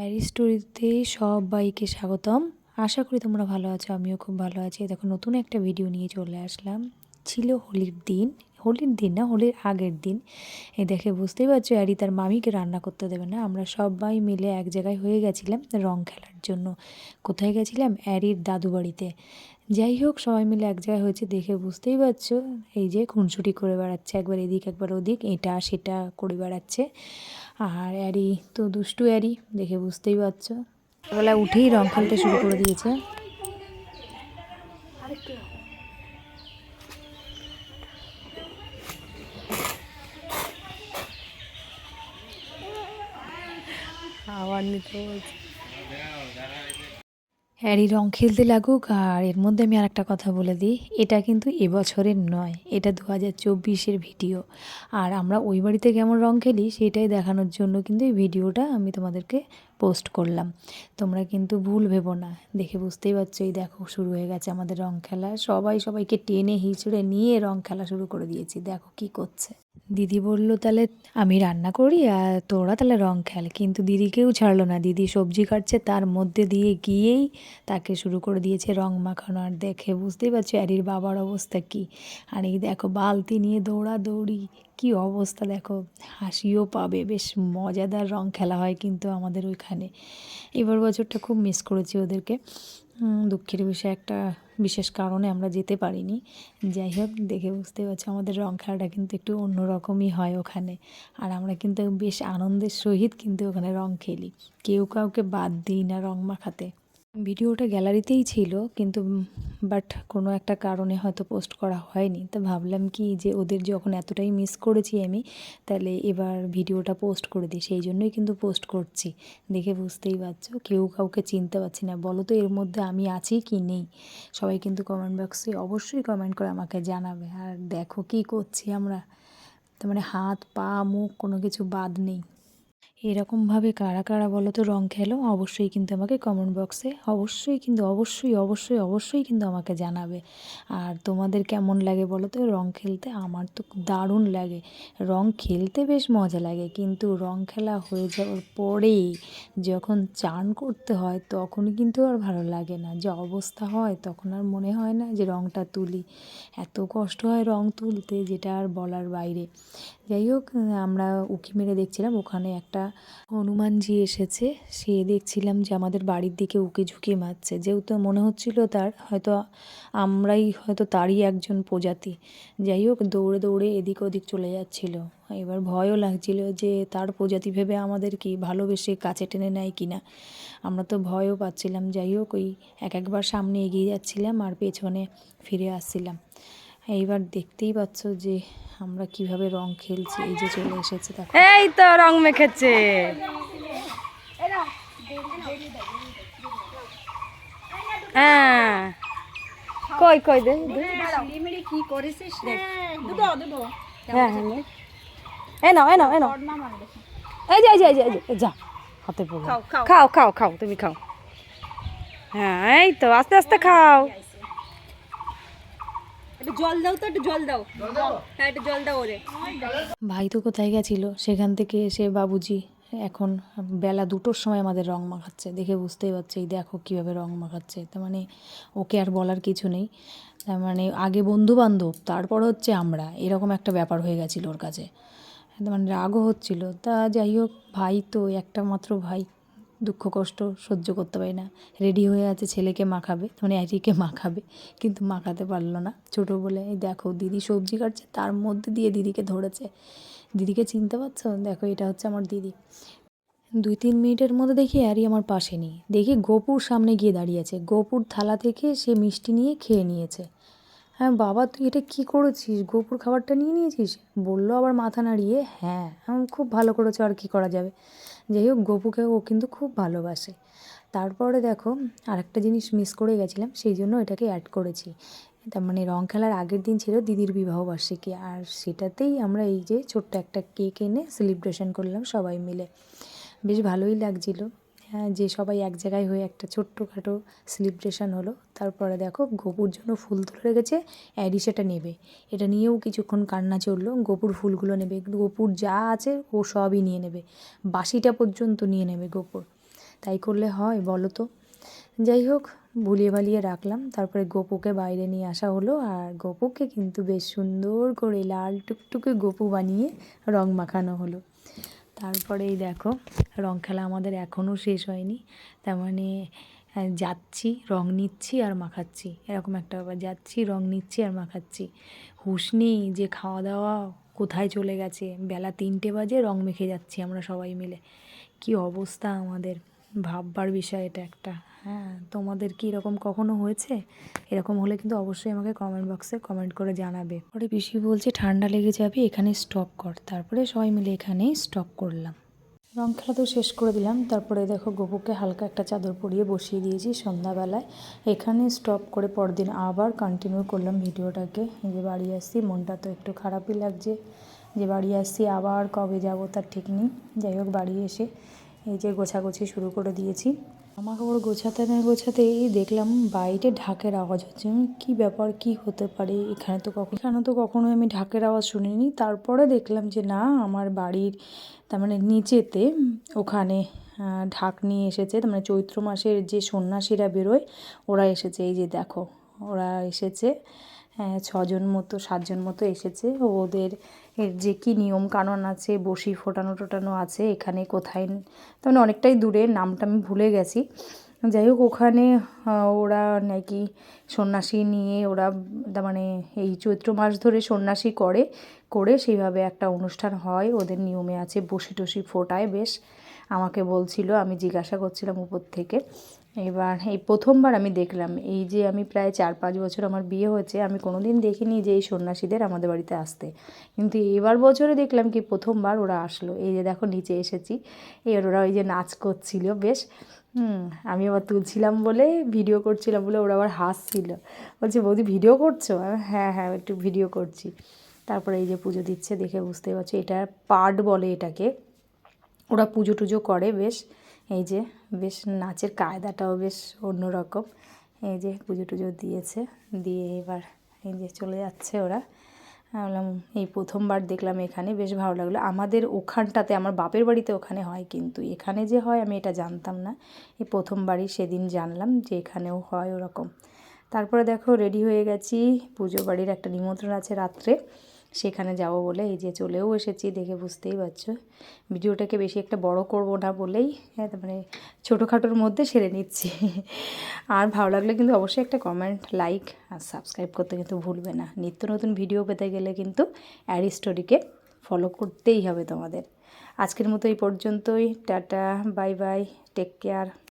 Array স্টোরিতে সবাইকে স্বাগতম। আশা করি তোমরা ভালো আছো, আমিও খুব ভালো আছি। দেখো নতুন একটা ভিডিও নিয়ে চলে আসলাম। ছিল হোলির দিন, হোলির দিন না, হোলির আগের দিন। এই দেখে বুঝতেই পারছো অ্যারি তার মামিকে রান্না করতে দেবে না। আমরা সবাই মিলে এক জায়গায় হয়ে গেছিলাম রং খেলার জন্য। কোথায় গেছিলাম? অ্যারির দাদু বাড়িতে। যাই হোক, সবাই মিলে এক জায়গায় হয়েছে দেখে বুঝতেই পারছো, এই যে খুনসুটি করে বেড়াচ্ছে, একবার এদিক একবার ওদিক, এটা সেটা করে বেড়াচ্ছে। আর অ্যারি তো দুষ্টু অ্যারি, দেখে বুঝতেই পারছো। সকালবেলা উঠেই রং খেলতে শুরু করে দিয়েছে। আবার নিতে বলছে। হ্যারি রং খেলতে লাগুক। আর এর মধ্যে আমি আর একটা কথা বলে দিই, এটা কিন্তু এবছরের নয়, এটা 2024-এর ভিডিও। আর আমরা ওই বাড়িতে কেমন রং খেলি সেটাই দেখানোর জন্য কিন্তু এই ভিডিওটা আমি তোমাদেরকে পোস্ট করলাম। তোমরা কিন্তু ভুল ভেবো না, দেখে বুঝতেই পারছো। এই দেখো শুরু হয়ে গেছে আমাদের রং খেলা, সবাই সবাইকে টেনে হিঁচড়ে নিয়ে রং খেলা শুরু করে দিয়েছি। দেখো কি করছে। দিদি বলল তাহলে আমি রান্না করি আর তোরা তাহলে রং খেল, কিন্তু দিদিকেও ছাড়লো না। দিদি সবজি কাটছে, তার মধ্যে দিয়ে গিয়েই তাকে শুরু করে দিয়েছে রং মাখানো। আর দেখে বুঝতেই পারছো অ্যারির বাবার অবস্থা কী। আর এই দেখো বালতি নিয়ে দৌড়াদৌড়ি, কী অবস্থা দেখো। হাসিও পাবে, বেশ মজাদার রং খেলা হয় কিন্তু আমাদের ওইখানে। এবার বছরটা খুব মিস করেছি ওদেরকে। দুঃখের বিষয়, একটা বিশেষ কারণে আমরা যেতে পারিনি। যাই হোক, দেখে বুঝতে পারছো আমাদের রং খেলাটা কিন্তু একটু অন্যরকমই হয় ওখানে। আর আমরা কিন্তু বেশ আনন্দের সহিত কিন্তু ওখানে রং খেলি, কেউ কাউকে বাদ দিই না রং মাখাতে। ভিডিওটা গ্যালারিতেই ছিল, কিন্তু বাট কোনো একটা কারণে হয়তো পোস্ট করা হয়নি। তো ভাবলাম কি যে ওদের যখন এতটাই মিস করেছি আমি, তাহলে এবার ভিডিওটা পোস্ট করে দিই, সেই জন্যই কিন্তু পোস্ট করছি। দেখে বুঝতেই পারছো কেউ কাউকে চিনতে পারছি না। বলো তো এর মধ্যে আমি আছি কি নেই? সবাই কিন্তু কমেন্ট বক্সে অবশ্যই কমেন্ট করে আমাকে জানাবে। আর দেখো কি করছি আমরা, তার মানে হাত পা মুখ কোনো কিছু বাদ নেই। এরকমভাবে কারা কারা বলো তো রং খেলো? অবশ্যই কিন্তু আমাকে কমেন্ট বক্সে অবশ্যই কিন্তু অবশ্যই অবশ্যই অবশ্যই কিন্তু আমাকে জানাবে। আর তোমাদের কেমন লাগে বলো তো রং খেলতে? আমার তো দারুণ লাগে। রং খেলতে বেশ মজা লাগে, কিন্তু রং খেলা হয়ে যাওয়ার পরেই যখন চান করতে হয় তখন কিন্তু আর ভালো লাগে না। যে অবস্থা হয় তখন আর মনে হয় না যে রংটা তুলি। এত কষ্ট হয় রং তুলতে, যেটা আর বলার বাইরে। যাই হোক, আমরা উঁকি মেরে দেখছিলাম, ওখানে একটা হনুমানজি এসেছে। সে দেখছিলাম যে আমাদের বাড়ির দিকে উঁকি ঝুঁকি মারছে, যেহেতু মনে হচ্ছিল তার হয়তো আমরাই হয়তো তারই একজন প্রজাতি। যাই হোক, দৌড়ে দৌড়ে এদিক ওদিক চলে যাচ্ছিল। এবার ভয়ও লাগছিল যে তার প্রজাতি ভেবে আমাদের কি ভালোবেসে কাছে টেনে নেয় কি না, আমরা তো ভয়ও পাচ্ছিলাম। যাই হোক, ওই একবার সামনে এগিয়ে যাচ্ছিলাম আর পেছনে ফিরে আসছিলাম। এইবার দেখতেই পাচ্ছ যে আমরা কিভাবে রং খেলছি। এই যে চলে এসেছে, দেখো এই তো রং মেখেছে। হ্যাঁ, কই কই দে কি করেছিস দেখ। হ্যাঁ হ্যাঁ, এ নাও এ নাও এ নাও। এই যে এই যে এই যে এই যে, যা হাতে পড়ো। খাও খাও খাও, তুমি খাও। হ্যাঁ এই তো, আস্তে আস্তে খাও। একটু জল দাও তো, একটু জল দাও। হ্যাঁ, একটু জল দাও ওরে। ভাই তো কোথায় গেছিল, সেখান থেকে এসে বাবুজি এখন বেলা 2টোর সময় আমাদের রং মাখাচ্ছে। দেখে বুঝতেই পারছে, এই দেখো কীভাবে রং মাখাচ্ছে। তার মানে ওকে আর বলার কিছু নেই। তার মানে আগে বন্ধু বান্ধব, তারপর হচ্ছে আমরা, এরকম একটা ব্যাপার হয়ে গেছিলো ওর কাছে। মানে রাগও হচ্ছিল। তা যাই হোক, ভাই তো একটা মাত্র ভাই, দুঃখ কষ্ট সহ্য করতে পারি না। রেডি হয়ে আছে ছেলেকে মাখাবে, মানে অ্যারিকে মাখাবে, কিন্তু মাখাতে পারলো না ছোটো বলে। এই দেখো দিদি সবজি কাটছে, তার মধ্যে দিয়ে দিদিকে ধরেছে। দিদিকে চিনতে পারছো? দেখো এটা হচ্ছে আমার দিদি। 2-3 মিনিটের মধ্যে দেখি অ্যারি আমার পাশে নেই, দেখি গোপুর সামনে গিয়ে দাঁড়িয়েছে। গোপুর থালা থেকে সে মিষ্টি নিয়ে খেয়ে নিয়েছে। হ্যাঁ বাবা, তুই এটা কী করেছিস? গোপুর খাবারটা নিয়ে নিয়েছিস? বললো আবার মাথা নাড়িয়ে। হ্যাঁ, খুব ভালো করেছো, আর কি করা যাবে। যাই হোক, গপুকে ও কিন্তু খুব ভালোবাসে। তারপরে দেখো আরেকটা জিনিস মিস করে গেছিলাম, সেই জন্য এটাকে অ্যাড করেছি। তার মানে রং খেলার আগের দিন ছিল দিদির বিবাহবার্ষিকী, আর সেটাতেই আমরা এই যে ছোট্ট একটা কেক এনে সেলিব্রেশন করলাম সবাই মিলে। বেশ ভালোই লাগছিলো। হ্যাঁ, যে সবাই এক জায়গায় হয়ে একটা ছোট্টখাটো সেলিব্রেশন হলো। তারপরে দেখো গপুর জন্য ফুল তুলে রেখেছে, অ্যারি সেটা নেবে। এটা নিয়েও কিছুক্ষণ কান্না চললো। গপুর ফুলগুলো নেবে, গপুর যা আছে ও সবই নিয়ে নেবে, বাসিটা পর্যন্ত নিয়ে নেবে গপুর। তাই করলে হয় বলো তো? যাই হোক, ভুলিয়ে ভালিয়ে রাখলাম। তারপরে গোপুকে বাইরে নিয়ে আসা হলো, আর গোপুকে কিন্তু বেশ সুন্দর করে লাল টুকটুকে গোপু বানিয়ে রং মাখানো হলো। তারপরে এই দেখো, রং খেলা আমাদের এখনও শেষ হয়নি। তার মানে যাচ্ছি, রং নিচ্ছি আর মাখাচ্ছি, এরকম একটা ব্যাপার। যাচ্ছি, রং নিচ্ছি আর মাখাচ্ছি, হুঁশ নেই যে খাওয়া দাওয়া কোথায় চলে গেছে। বেলা 3টে বাজে, রং মেখে যাচ্ছি আমরা সবাই মিলে। কি অবস্থা আমাদের, ভাববার বিষয় এটা একটা। হ্যাঁ, তোমাদের কি এরকম কখনো হয়েছে? এরকম হলে কিন্তু অবশ্যই আমাকে কমেন্ট বক্সে কমেন্ট করে জানাবে। পরে পিসি বলছে ঠান্ডা লেগে যাবে, এখানে স্টপ কর। তারপরে সবাই মিলে এখানেই স্টপ করলাম। রং খেলা তো শেষ করে দিলাম। তারপরে দেখো, গোপুকে হালকা একটা চাদর পরিয়ে বসিয়ে দিয়েছি সন্ধ্যাবেলায়। এখানে স্টপ করে পরদিন আবার কন্টিনিউ করলাম ভিডিওটাকে। এই যে বাড়ি আসছি, মনটা তো একটু খারাপই লাগছে যে বাড়ি আসছি, আবার কবে যাব তার ঠিক নেই। যাই হোক, বাড়ি এসে এই যে গোছাগুছি শুরু করে দিয়েছি। জামা কাপড় গোছাতে না গোছাতেই দেখলাম বাইরে ঢাকের আওয়াজ হচ্ছে। কী ব্যাপার, কি হতে পারে? এখানে তো কখনোই আমি ঢাকের আওয়াজ শুনিনি। তারপরে দেখলাম যে না, আমার বাড়ির তার মানে নিচেতে ওখানে ঢাক নিয়ে এসেছে। তার মানে চৈত্র মাসের যে সন্ন্যাসীরা বেরোয় ওরা এসেছে। এই যে দেখো, ওরা এসেছে 6জন মতো 7জন মতো এসেছে। ওদের এর যে কী নিয়ম কানুন আছে, বসি ফোটানো টোটানো আছে এখানে কোথায়, তার মানে অনেকটাই দূরে, নামটা আমি ভুলে গেছি। যাই হোক, ওখানে ওরা নাকি সন্ন্যাসী নিয়ে ওরা তার মানে এই চৈত্র মাস ধরে সন্ন্যাসী করে সেইভাবে একটা অনুষ্ঠান হয়, ওদের নিয়মে আছে, বসি টসি ফোটায় বেশ। আমাকে বলছিল, আমি জিজ্ঞাসা করছিলাম উপর থেকে। এবার এই প্রথমবার আমি দেখলাম, এই যে আমি প্রায় 4-5 বছর আমার বিয়ে হয়েছে, আমি কোনো দিন দেখিনি যে এই সন্ন্যাসীদের আমাদের বাড়িতে আসতে। কিন্তু এবার বছরে দেখলাম কি প্রথমবার ওরা আসলো। এই যে দেখো, নিচে এসেছি, এবার ওরা ওই যে নাচ করছিল বেশ। আমি আবার তুলছিলাম বলে, ভিডিও করছিলাম বলে ওরা আবার হাসছিল। বলছে বৌদি ভিডিও করছো? হ্যাঁ হ্যাঁ, একটু ভিডিও করছি। তারপরে এই যে পুজো দিচ্ছে, দেখে বুঝতেই পারছো এটা পাট বলে এটাকে। ওরা পুজো টুজো করে বেশ। এই যে বেশ নাচের কায়দাটাও বেশ অন্যরকম। এই যে পুজো টুজো দিয়েছে, দিয়ে এবার এই যে চলে যাচ্ছে ওরা। আমি বললাম এই প্রথমবার দেখলাম এখানে, বেশ ভালো লাগলো। আমাদের ওখানটাতে, আমার বাপের বাড়িতে ওখানে হয়, কিন্তু এখানে যে হয় আমি এটা জানতাম না। এই প্রথমবারই সেদিন জানলাম যে এখানেও হয় ওরকম। তারপরে দেখো, রেডি হয়ে গেছি, পুজো বাড়ির একটা নিমন্ত্রণ আছে রাত্রে, সেখানে যাব বলে এই যে চলেও এসেছি। দেখে বুঝতেই পারছো, ভিডিওটাকে বেশি একটা বড় করব না বলেই মানে ছোটোখাটোর মধ্যে সেরে নিচ্ছি। আর ভালো লাগলে কিন্তু অবশ্যই একটা কমেন্ট, লাইক আর সাবস্ক্রাইব করতে কিন্তু ভুলবে না। নিত্য নতুন ভিডিও পেতে গেলে কিন্তু অ্যারি স্টোরিকে ফলো করতেই হবে তোমাদের। আজকের মতো এই পর্যন্তই। Ta ta, bye bye, take care.